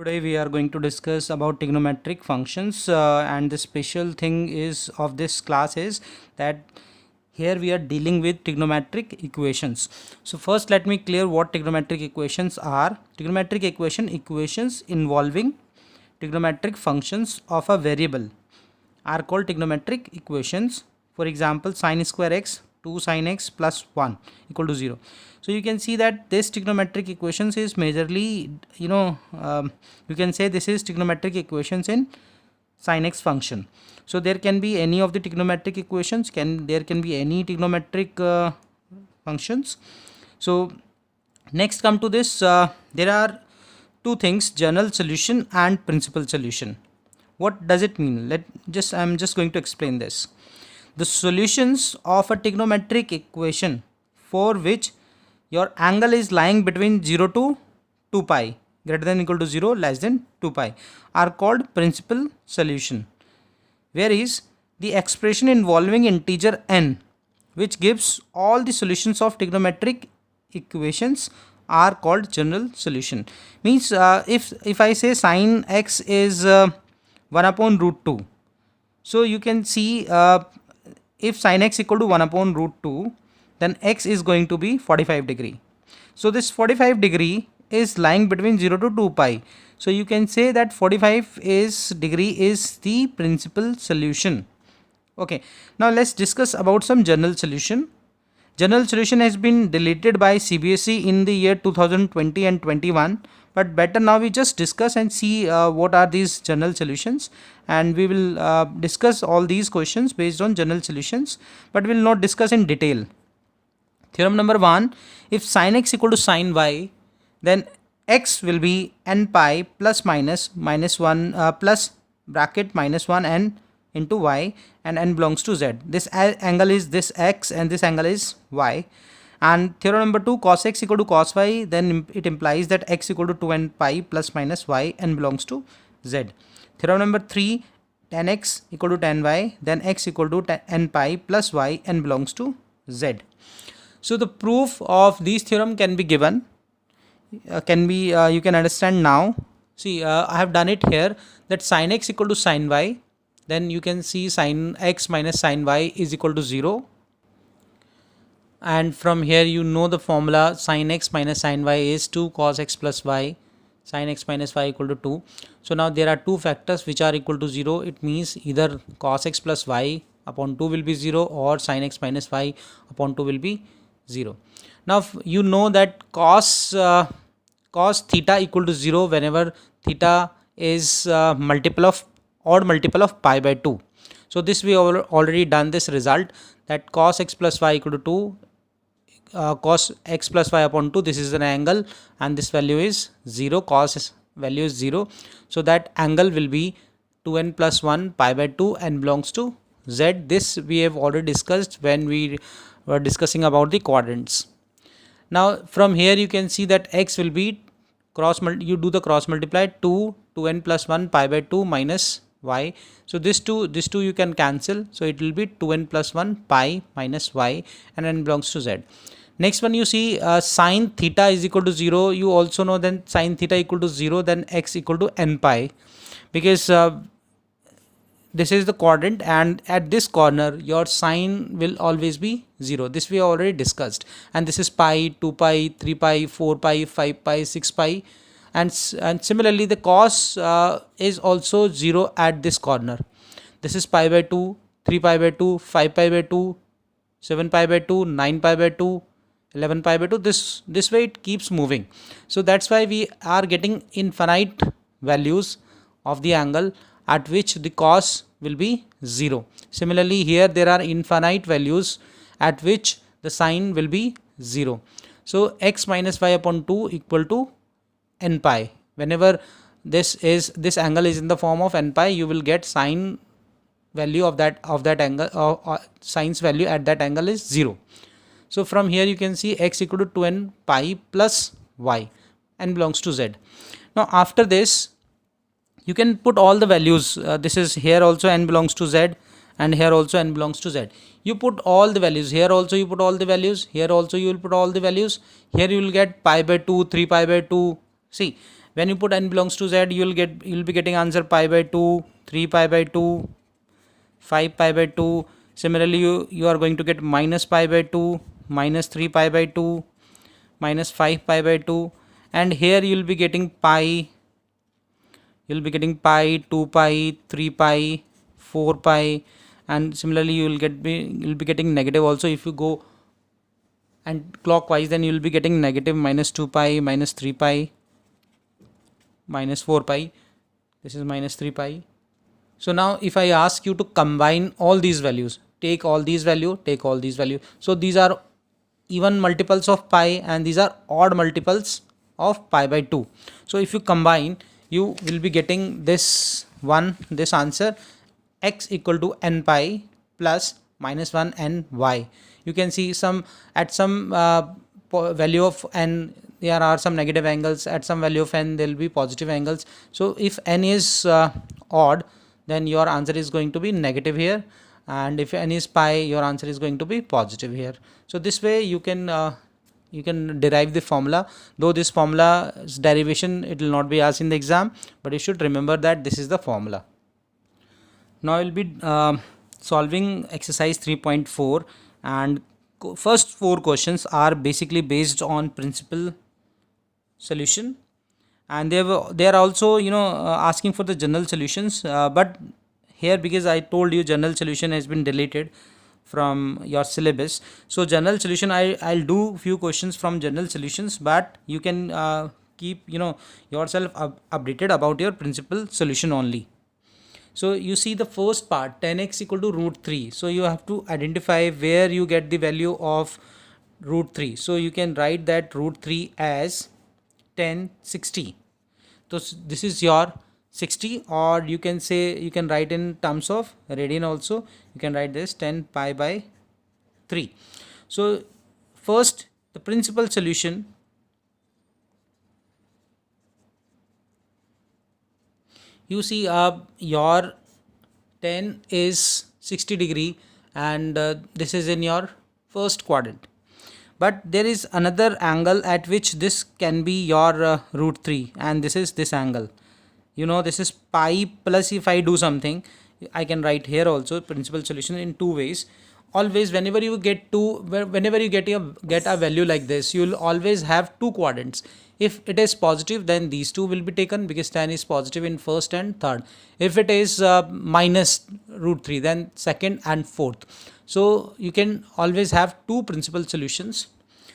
Today we are going to discuss about trigonometric functions and the special thing is of this class is that here we are dealing with trigonometric equations. So first let me clear what trigonometric equations are. Trigonometric equations involving trigonometric functions of a variable are called trigonometric equations. For example, sine square x 2 sin x plus 1 equal to 0. So you can see that this trigonometric equations is majorly, you can say this is trigonometric equations in sin x function. So there can be any of the trigonometric equations, there can be any trigonometric functions. So next come to this, there are two things, general solution and principal solution. What does it mean? I'm just going to explain this. The solutions of a trigonometric equation for which your angle is lying between 0 to 2 pi, greater than equal to 0, less than 2 pi, are called principal solution. Whereas the expression involving integer n, which gives all the solutions of trigonometric equations, are called general solution. Means if I say sine x is 1 upon root 2, so you can see if sin x equal to 1 upon root 2, then x is going to be 45 degree. So this 45 degree is lying between 0 to 2 pi. So you can say that 45 degree is the principal solution. Okay, now let's discuss about some general solution. General solution has been deleted by CBSE in the year 2020 and 21. But better now we just discuss and see what are these general solutions, and we will discuss all these questions based on general solutions, but we will not discuss in detail. Theorem number 1, if sin x equal to sin y, then x will be n pi plus minus 1 plus bracket minus 1 n into y, and n belongs to z. This angle is this x and this angle is y. And theorem number 2, cos x equal to cos y, then it implies that x equal to 2n pi plus minus y, n belongs to z. Theorem number 3, tan x equal to tan y, then x equal to n pi plus y, n belongs to z. So the proof of these theorem can be given, you can understand now. See, I have done it here, that sin x equal to sin y, then you can see sin x minus sin y is equal to 0. And from here you know the formula, sin x minus sin y is 2 cos x plus y, sin x minus y equal to 2. So now there are two factors which are equal to 0. It means either cos x plus y upon 2 will be 0 or sin x minus y upon 2 will be 0. Now you know that cos theta equal to 0 whenever theta is odd multiple of pi by 2. So this we already done this result, that cos x plus y equal to 2, cos x plus y upon 2, this is an angle and this value is 0, cos value is 0. So that angle will be 2n plus 1 pi by 2 and belongs to z. This we have already discussed when we were discussing about the quadrants. Now from here you can see that x will be you do the cross multiply, 2n plus 1 pi by 2 minus y. So this two you can cancel, so it will be 2n plus 1 pi minus y, and n belongs to z. Next one, you see sin theta is equal to 0. You also know then sin theta equal to 0, then x equal to n pi, because this is the quadrant and at this corner your sine will always be 0. This we already discussed, and this is pi, 2 pi, 3 pi, 4 pi, 5 pi, 6 pi, and similarly the cos is also 0 at this corner. This is pi by 2, 3 pi by 2, 5 pi by 2, 7 pi by 2, 9 pi by 2, 11 pi by 2. This way it keeps moving. So that's why we are getting infinite values of the angle at which the cos will be 0. Similarly here there are infinite values at which the sine will be 0. So x minus y upon 2 equal to n pi. Whenever this angle is in the form of n pi, you will get sine value of that angle, or sine's value at that angle is 0. So from here you can see x equal to 2n pi plus y, n belongs to z. Now after this you can put all the values. This is here also n belongs to z, and here also n belongs to z. You put all the values. Here also you put all the values. Here also you will put all the values. Here you will get pi by 2, 3 pi by 2. See, When you put n belongs to z, you'll be getting answer pi by 2, 3 pi by 2, 5 pi by 2. Similarly, you are going to get minus pi by 2, minus 3 pi by 2, minus 5 pi by 2, and here you'll be getting pi, 2 pi, 3 pi, 4 pi, and similarly you'll be getting negative also. If you go and clockwise, then you'll be getting negative minus 2 pi, minus 3 pi, minus 4 pi. This is minus 3 pi. So now if I ask you to combine all these values, take all these value, take all these value. So these are even multiples of pi and these are odd multiples of pi by 2. So if you combine, you will be getting this answer, x equal to n pi plus minus 1 n y. You can see at some value of n there are some negative angles, at some value of n there will be positive angles. So if n is odd, then your answer is going to be negative here, and if n is pi, your answer is going to be positive here. So this way you can derive the formula, though this formula's derivation it will not be asked in the exam, but you should remember that this is the formula. Now we'll be solving exercise 3.4, and first 4 questions are basically based on principal solution, and they are also asking for the general solutions, but here, because I told you general solution has been deleted from your syllabus, so general solution I'll do few questions from general solutions, but you can keep yourself updated about your principal solution only. So you see the first part, 10x equal to root 3. So you have to identify where you get the value of root 3. So you can write that root 3 as 1060. So this is your 60, or you can say, you can write in terms of radian also. You can write this 10 pi by 3. So first, the principal solution, you see your 10 is 60 degree, and this is in your first quadrant, but there is another angle at which this can be your root 3, and this is this angle. This is pi plus, if I do something, I can write here also principal solution in 2 ways. Always whenever you get a value like this, you will always have 2 quadrants. If it is positive, then these 2 will be taken, because 10 is positive in first and third. If it is minus root 3, then second and fourth. So you can always have 2 principal solutions.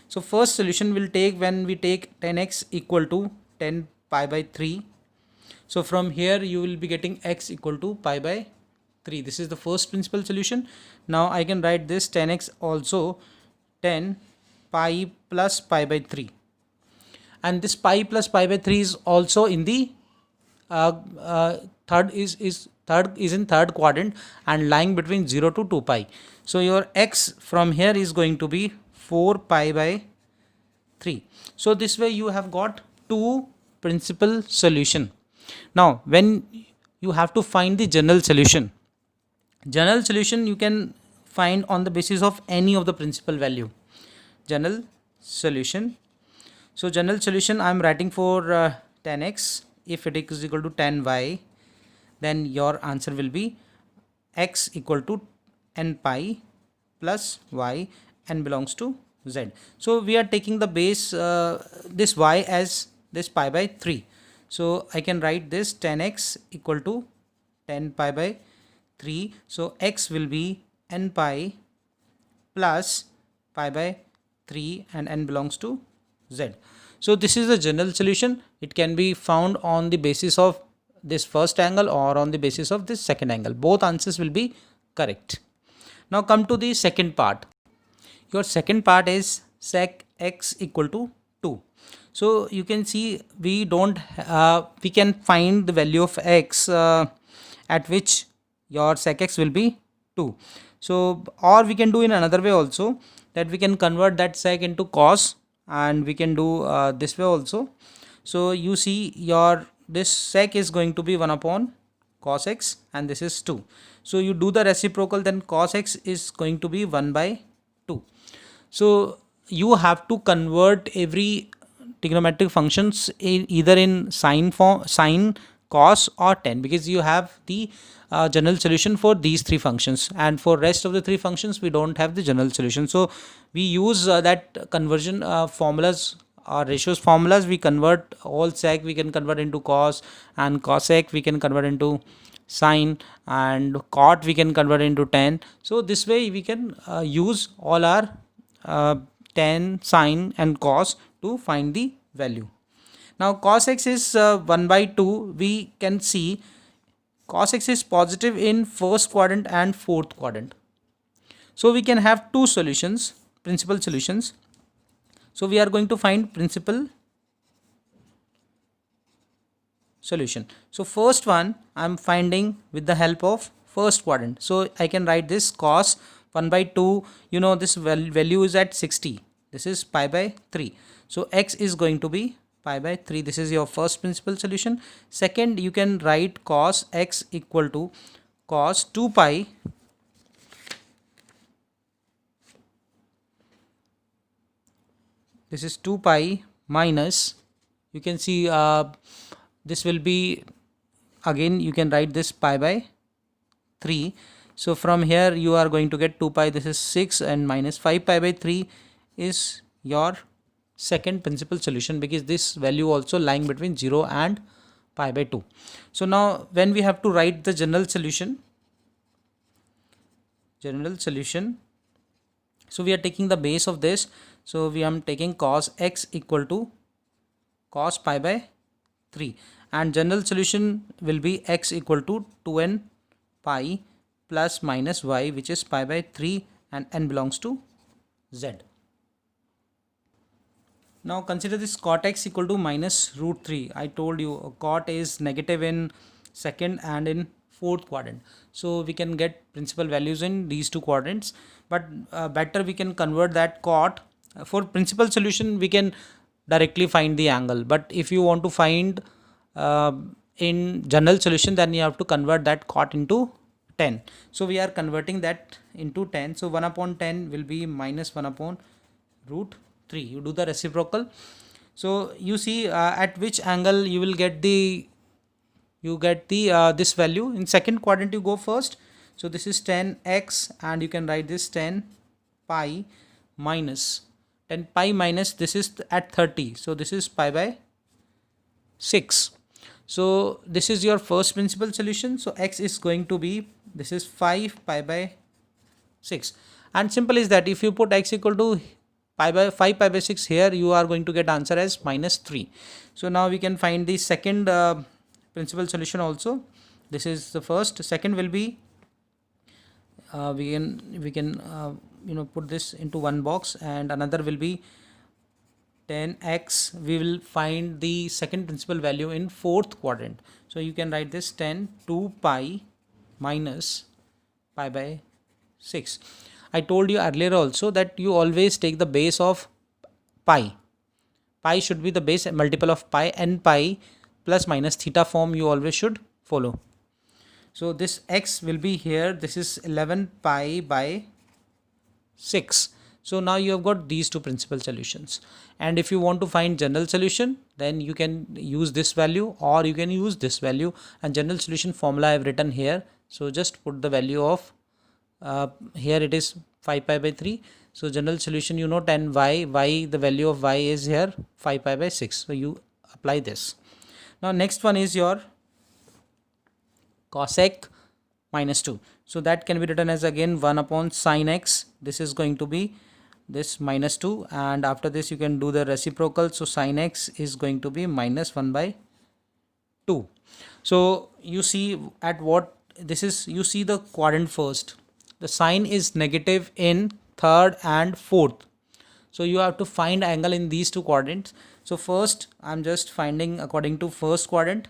So first solution will take when we take 10x equal to 10 pi by 3. So from here you will be getting x equal to pi by 3. This is the first principal solution. Now I can write this 10x also 10 pi plus pi by 3. And this pi plus pi by 3 is also in the third is in third quadrant and lying between 0 to 2 pi. So your x from here is going to be 4 pi by 3. So this way you have got 2 principal solution. Now when you have to find the general solution you can find on the basis of any of the principal value. General solution. So general solution I am writing for 10x. If it is equal to 10y, then your answer will be x equal to n pi plus y, n belongs to z. So we are taking the base this y as this pi by 3. So I can write this 10x equal to 10 pi by 3. So x will be n pi plus pi by 3 and n belongs to z. So this is the general solution. It can be found on the basis of this first angle or on the basis of this second angle. Both answers will be correct. Now come to the second part. Your second part is sec x equal to 2. So you can see we can find the value of x at which your sec x will be 2. So or we can do in another way also, that we can convert that sec into cos, and we can do this way also. So you see this sec is going to be 1 upon cos x, and this is 2. So you do the reciprocal, then cos x is going to be 1 by 2. So you have to convert every trigonometric functions either in sine form, sine, cos or tan, because you have the general solution for these three functions, and for rest of the three functions we don't have the general solution. So we use that conversion formulas or ratios formulas. We convert all sec we can convert into cos, and cosec we can convert into sine, and cot we can convert into tan. So this way we can use all our tan, sine and cos to find the value. Now cos x is 1 by 2. We can see cos x is positive in first quadrant and fourth quadrant. So we can have two solutions, principal solutions. So we are going to find principal solution. So first one I am finding with the help of first quadrant. So I can write this cos 1 by 2, you know this value is at 60. This is pi by 3. So x is going to be pi by 3. This is your first principal solution. Second, you can write cos x equal to cos 2 pi this is 2 pi minus, you can see this will be, again you can write this pi by 3. So from here you are going to get 2 pi, this is 6, and minus 5 pi by 3 is your second principal solution, because this value also lying between 0 and pi by 2. So now when we have to write the general solution, so we are taking the base of this. So we are taking cos x equal to cos pi by 3, and general solution will be x equal to 2n pi plus minus y, which is pi by 3, and n belongs to z. Now consider this cot x equal to minus root 3. I told you cot is negative in second and in fourth quadrant. So we can get principal values in these two quadrants, but better we can convert that cot. For principal solution we can directly find the angle, but if you want to find in general solution, then you have to convert that cot into 10. So we are converting that into 10. So 1 upon 10 will be minus 1 upon root 3. You do the reciprocal. So you see at which angle you will get the this value. In second quadrant you go first. So this is 10x, and you can write this 10 pi minus 10 pi minus this is at 30. So this is pi by 6. So this is your first principal solution. So x is going to be, this is 5 pi by 6, and simple is that if you put x equal to 5 pi by 6 here, you are going to get answer as minus 3. So now we can find the second principal solution also. This is the first. Second will be we can put this into one box, and another will be 10x. We will find the second principal value in fourth quadrant. So you can write this 10 2 pi minus pi by 6. I told you earlier also that you always take the base of pi. Pi should be the base multiple of pi, and pi plus minus theta form you always should follow. So this x will be here. This is 11 pi by 6. So now you have got these two principal solutions, and if you want to find general solution, then you can use this value or you can use this value, and general solution formula I have written here. So just put the value of here it is 5 pi by 3. So general solution 10 y, the value of y is here 5 pi by 6. So you apply this. Now next one is your cosec minus 2. So that can be written as again 1 upon sin x. This is going to be this minus 2, and after this you can do the reciprocal. So sin x is going to be minus 1 by 2. So you see at what this is, you see the quadrant first. The sign is negative in third and fourth. So you have to find angle in these two quadrants. So first I'm just finding according to first quadrant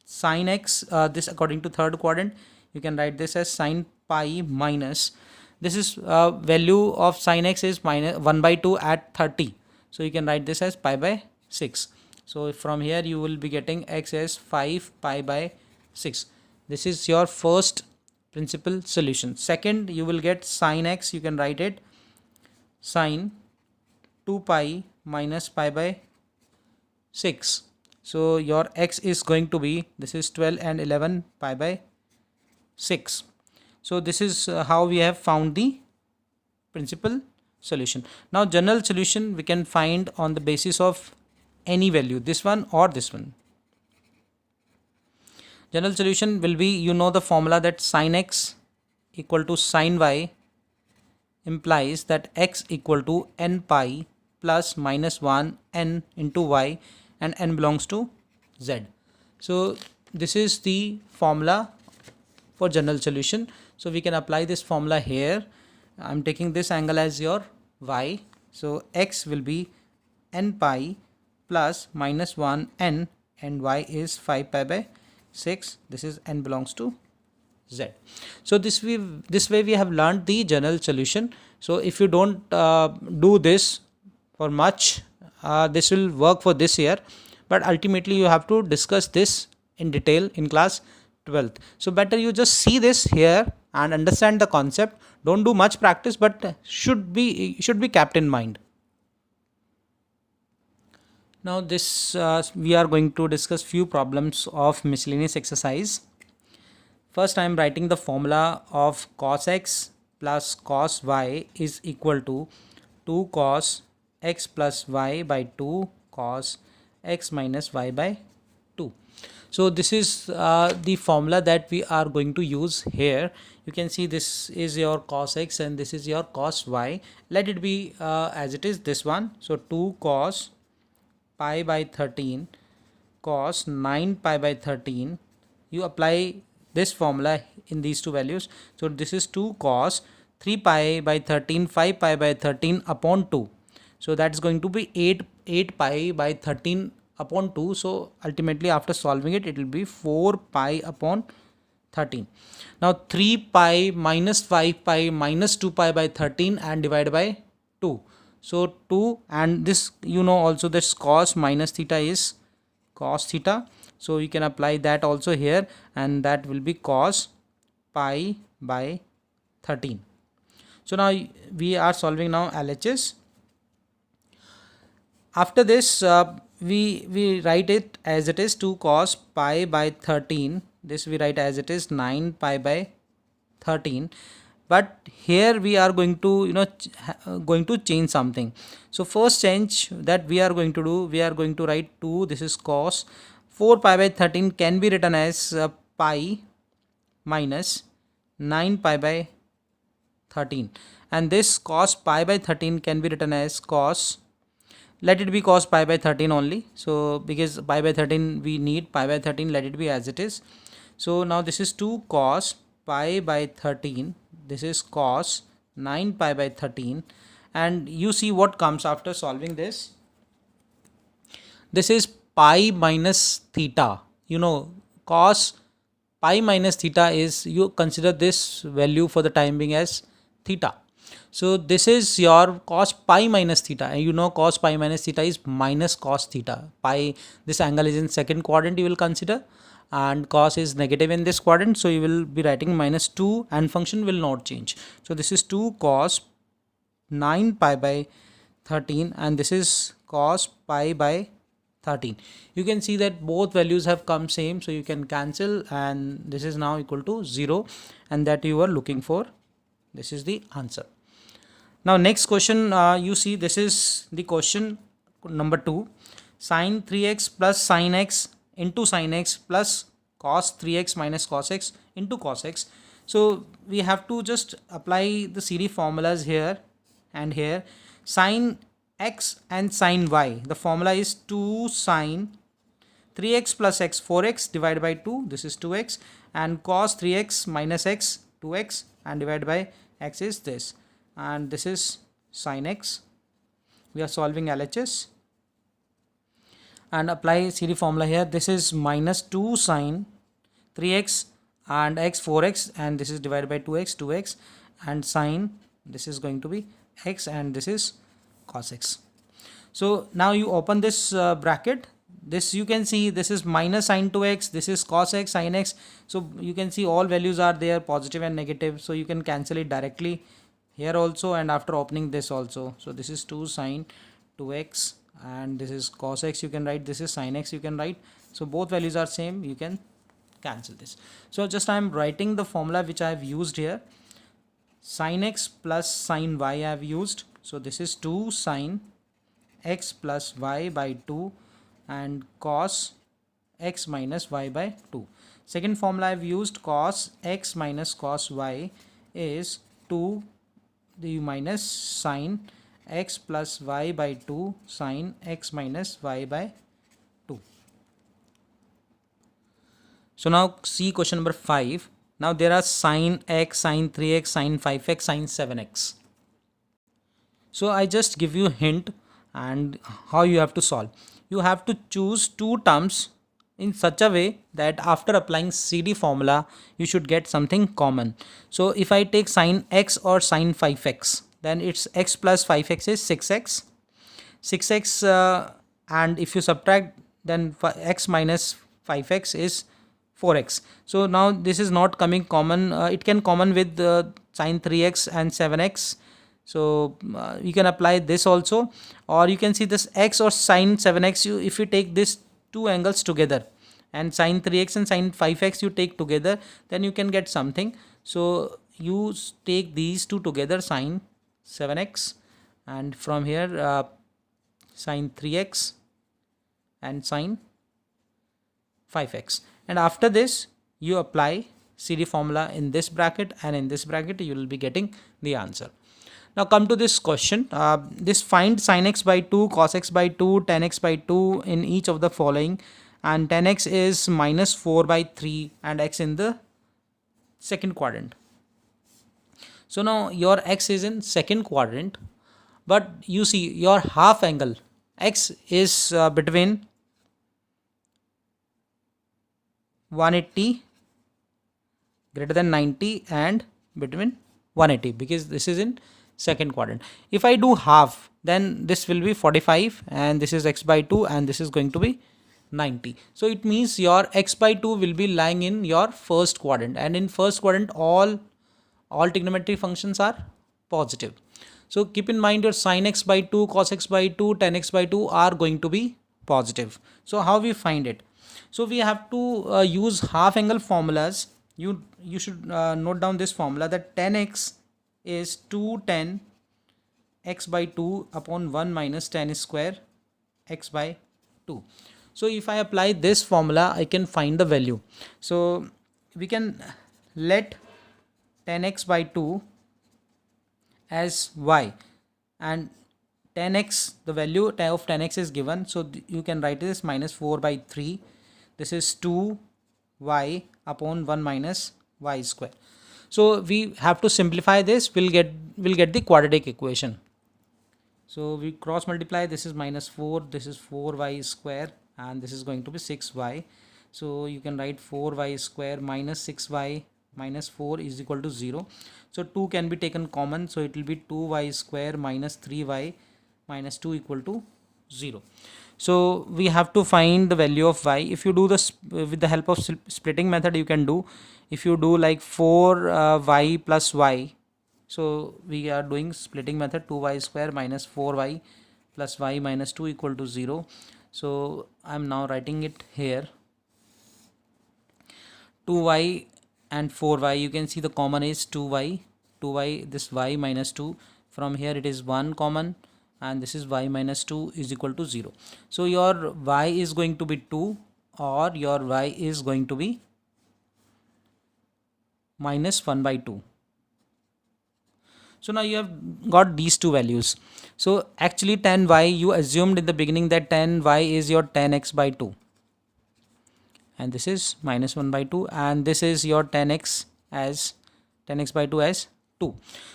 sin x. This according to third quadrant, you can write this as sin pi minus, this is value of sin x is minus 1 by 2 at 30. So you can write this as pi by 6. So from here you will be getting x as 5 pi by 6. This is your first principal solution. Second, you will get sin x. You can write it sin 2 pi minus pi by 6. So your x is going to be, this is 12 and 11 pi by 6. So this is how we have found the principal solution. Now general solution we can find on the basis of any value, this one or this one. General solution will be, you know the formula that sin x equal to sin y implies that x equal to n pi plus minus 1 n into y, and n belongs to z. So this is the formula for general solution. So we can apply this formula here. I'm taking this angle as your y. So x will be n pi plus minus 1 n, and y is 5 pi by 6. This is n belongs to z. So this way we have learned the general solution. So if you don't do this for much, this will work for this year, but ultimately you have to discuss this in detail in class 12th. So better you just see this here and understand the concept. Don't do much practice, but should be kept in mind. Now this we are going to discuss few problems of miscellaneous exercise. First I am writing the formula of cos x plus cos y is equal to 2 cos x plus y by 2 cos x minus y by 2. So this is the formula that we are going to use here. You can see this is your cos x and this is your cos y. Let it be as it is, this one. So 2 cos pi by 13 cos 9 pi by 13. You apply this formula in these two values. So this is 2 cos 3 pi by 13 5 pi by 13 upon 2. So that's going to be 8 pi by 13 upon 2. So ultimately after solving it, it will be 4 pi upon 13. Now 3 pi minus 5 pi minus 2 pi by 13 and divide by 2. So 2, and this you know also this cos minus theta is cos theta. So you can apply that also here, and that will be cos pi by 13. So now we are solving now LHS. After this we write it as it is 2 cos pi by 13. This we write as it is 9 pi by 13. But here we are going to going to change something. So first change that we are going to do, we are going to write 2, this is cos 4 pi by 13 can be written as pi minus 9 pi by 13, and this cos pi by 13 can be written as cos, let it be cos pi by 13 only. So because pi by 13 we need pi by 13, let it be as it is. So now this is 2 cos pi by 13, this is cos 9 pi by 13, and you see what comes after solving this. This is pi minus theta. You know cos pi minus theta is, you consider this value for the time being as theta. So this is your cos pi minus theta, and you know cos pi minus theta is minus cos theta. Pi, this angle is in second quadrant you will consider, and cos is negative in this quadrant, so you will be writing minus 2 and function will not change. So this is 2 cos 9 pi by 13, and this is cos pi by 13. You can see that both values have come same, so you can cancel, and this is now equal to 0, and that you are looking for. This is the answer. Now next question, you see this is the question number 2. Sin 3x plus sin x into sin x plus cos 3x minus cos x into cos x. So we have to just apply the series formulas here and here. Sin x and sin y, the formula is 2 sin 3x plus x 4x divided by 2, this is 2x, and cos 3x minus x 2x, and divided by x is this, and this is sin x. We are solving LHS and apply series formula here. This is minus 2 sin 3x and x 4x, and this is divided by 2x, and sin, this is going to be x, and this is cos x. So now you open this bracket. This you can see this is minus sin 2x, this is cos x, sin x. So you can see all values are there, positive and negative, so you can cancel it directly here also, and after opening this also. So this is 2 sin 2x and this is cos x you can write, this is sin x you can write. So both values are same, you can cancel this. So just I am writing the formula which I have used here. Sin x plus sin y I have used. So this is 2 sin x plus y by 2 and cos x minus y by 2. Second formula I have used, cos x minus cos y is 2 the minus sin x plus y by 2 sin x minus y by 2. So now see question number 5. Now there are sin x, sin 3x, sin 5x, sin 7x. So I just give you a hint and how you have to solve. You have to choose two terms in such a way that after applying CD formula you should get something common. So if I take sin x or sin 5x, then it's x plus 5x is 6x. 6x and if you subtract, then x minus 5x is 4x. So now this is not coming common. It can common with sin 3x and 7x. So you can apply this also, or you can see this x or sin 7x. If you take these two angles together and sin 3x and sin 5x you take together, then you can get something. So you take these two together, sin 7x, and from here sin 3x and sin 5x, and after this you apply CD formula in this bracket, and in this bracket you will be getting the answer. Now come to this question. This find sin x by 2, cos x by 2, tan x by 2 in each of the following, and tan x is minus 4 by 3 and x in the second quadrant. So now your x is in second quadrant, but you see your half angle x is between 180 greater than 90 and between 180, because this is in second quadrant. If I do half, then this will be 45 and this is x by 2 and this is going to be 90. So it means your x by 2 will be lying in your first quadrant, and in first quadrant all trigonometric functions are positive. So keep in mind your sin x by 2, cos x by 2, tan x by 2 are going to be positive. So how we find it? So we have to use half angle formulas. You should note down this formula, that tan x is 2 tan x by 2 upon 1 minus tan square x by 2. So if I apply this formula, I can find the value. So we can let tan x by 2 as y, and tan x, the value of tan x is given, so you can write this minus 4 by 3. This is 2y upon 1 minus y square. So we have to simplify this. We'll get the quadratic equation. So we cross multiply. This is minus 4, this is 4y square, and this is going to be 6y. So you can write 4y square minus 6y minus 4 is equal to 0. So 2 can be taken common, so it will be 2y square minus 3y minus 2 equal to 0. So we have to find the value of y. If you do this with the help of splitting method, you can do. If you do like 4y plus y, so we are doing splitting method, 2y square minus 4y plus y minus 2 equal to 0. So I am now writing it here. 2y and 4y, you can see the common is 2y, this y minus 2, from here it is 1 common, and this is y minus 2 is equal to 0. So your y is going to be 2, or your y is going to be minus 1 by 2. So now you have got these two values. So actually tan y, you assumed in the beginning that tan y is your tan x by 2, and this is minus 1 by 2, and this is your tan x by 2 as 2.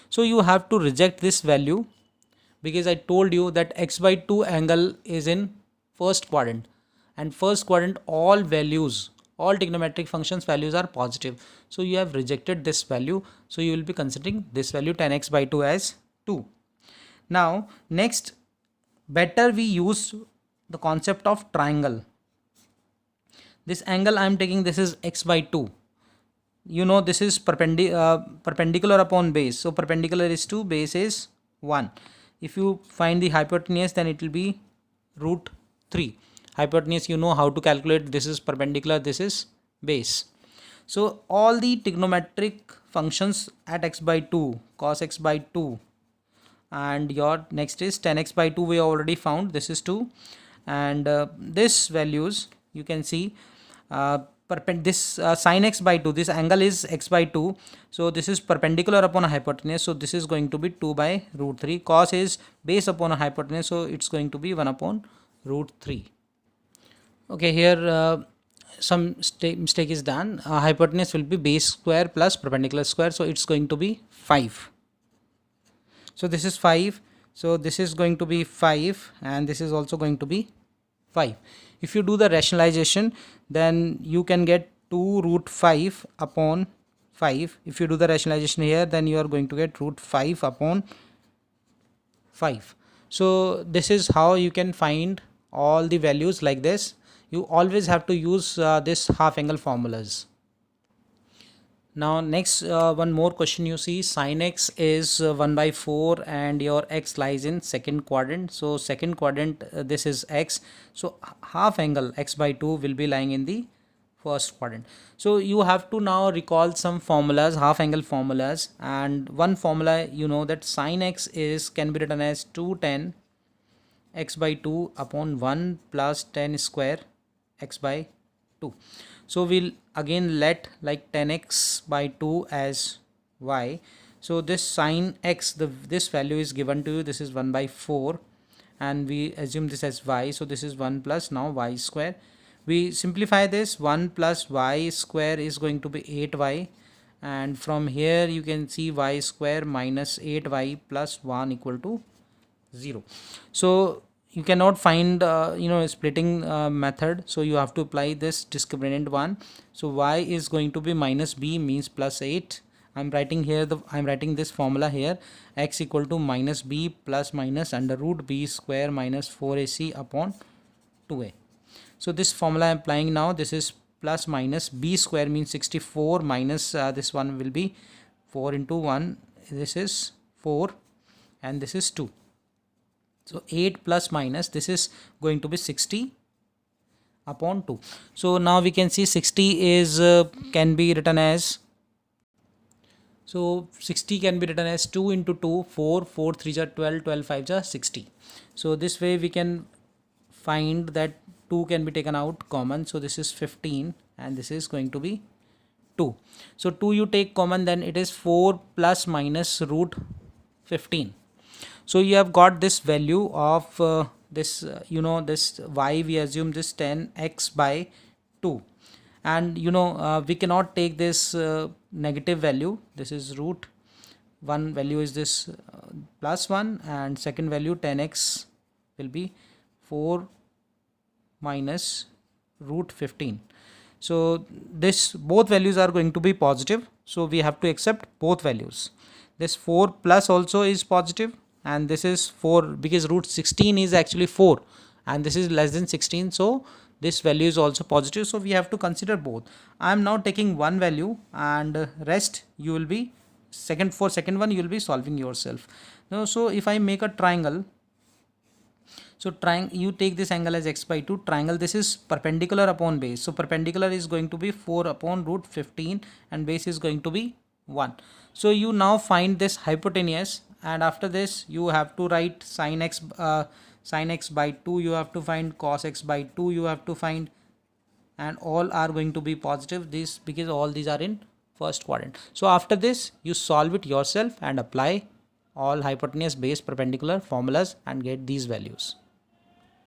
So you have to reject this value, because I told you that x by 2 angle is in first quadrant, and first quadrant all trigonometric functions values are positive. So you have rejected this value, so you will be considering this value tan x by 2 as 2. Now next, better we use the concept of triangle. This angle I am taking, this is x by 2. You know this is perpendicular upon base. So perpendicular is 2, base is 1. If you find the hypotenuse, then it will be root 3. Hypotenuse, you know how to calculate. This is perpendicular, this is base. So all the trigonometric functions at x by 2, cos x by 2, and your next is tan x by 2 we already found, this is 2, and this values you can see, this sin x by 2, this angle is x by 2, so this is perpendicular upon a hypotenuse, so this is going to be 2 by root 3. Cos is base upon a hypotenuse, so it's going to be 1 upon root 3. Okay, here some mistake is done. Hypotenuse will be base square plus perpendicular square, so it's going to be 5. So this is 5, so this is going to be 5, and this is also going to be 5. If you do the rationalization, then you can get 2 root 5 upon 5. If you do the rationalization here, then you are going to get root 5 upon 5. So this is how you can find all the values like this. You always have to use this half angle formulas. Now next one more question, you see sin x is 1 by 4 and your x lies in second quadrant. So second quadrant, this is x, so half angle x by 2 will be lying in the first quadrant. So you have to now recall some formulas, half angle formulas, and one formula, you know that sin x is can be written as 2 tan x by 2 upon 1 plus tan square x by 2. So we'll again let like tan x by 2 as y. So this sin x, this value is given to you, this is 1 by 4, and we assume this as y, so this is 1 plus now y square. We simplify this, 1 plus y square is going to be 8y, and from here you can see y square minus 8y plus 1 equal to 0. So you cannot find splitting method, so you have to apply this discriminant one. So y is going to be minus b means plus 8. I'm writing this formula here, x equal to minus b plus minus under root b square minus 4ac upon 2a. So this formula I'm applying now, this is plus minus b square means 64 minus this one will be 4 into 1, this is 4 and this is 2. So 8 plus minus, this is going to be 60 upon 2. So now we can see 60 is can be written as, so 60 can be written as 2 into 2, 4, 4 3 are 12, 12 5 are 60. So this way we can find that 2 can be taken out common, so this is 15 and this is going to be 2. So 2 you take common, then it is 4 plus minus root 15. So you have got this value of this this y, we assume this 10x by 2, and we cannot take this negative value, this is root, one value is this plus 1 and second value 10x will be 4 minus root 15. So this both values are going to be positive, so we have to accept both values. This 4 plus also is positive, and this is 4 because root 16 is actually 4 and this is less than 16, so this value is also positive, so we have to consider both. I am now taking one value and rest you will be for second one you will be solving yourself. Now so if I make a triangle, so you take this angle as x by 2, triangle, this is perpendicular upon base, so perpendicular is going to be 4 upon root 15 and base is going to be 1. So you now find this hypotenuse, and after this you have to write sin x by 2, you have to find cos x by 2 you have to find, and all are going to be positive, this because all these are in first quadrant. So after this you solve it yourself and apply all hypotenuse, base, perpendicular formulas and get these values.